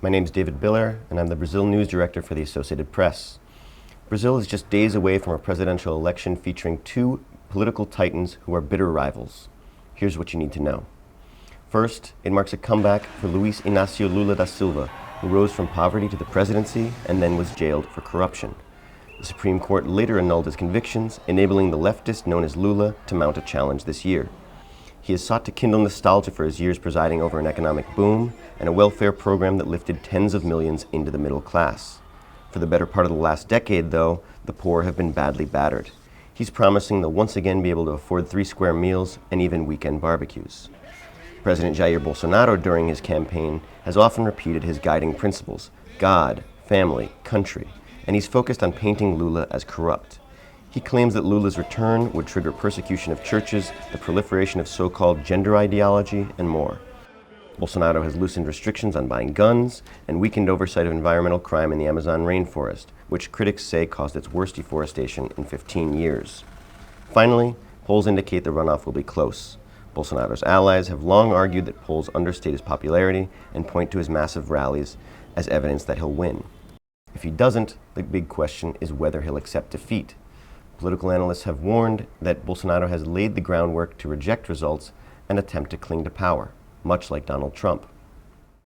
My name is David Biller, and I'm the Brazil News Director for the Associated Press. Brazil is just days away from a presidential election featuring two political titans who are bitter rivals. Here's what you need to know. First, it marks a comeback for Luiz Inácio Lula da Silva, who rose from poverty to the presidency and then was jailed for corruption. The Supreme Court later annulled his convictions, enabling the leftist known as Lula to mount a challenge this year. He has sought to kindle nostalgia for his years presiding over an economic boom and a welfare program that lifted tens of millions into the middle class. For the better part of the last decade, though, the poor have been badly battered. He's promising they'll once again be able to afford 3 square meals and even weekend barbecues. President Jair Bolsonaro, during his campaign, has often repeated his guiding principles: God, family, country, and he's focused on painting Lula as corrupt. He claims that Lula's return would trigger persecution of churches, the proliferation of so-called gender ideology, and more. Bolsonaro has loosened restrictions on buying guns and weakened oversight of environmental crime in the Amazon rainforest, which critics say caused its worst deforestation in 15 years. Finally, polls indicate the runoff will be close. Bolsonaro's allies have long argued that polls understate his popularity and point to his massive rallies as evidence that he'll win. If he doesn't, the big question is whether he'll accept defeat. Political analysts have warned that Bolsonaro has laid the groundwork to reject results and attempt to cling to power, much like Donald Trump.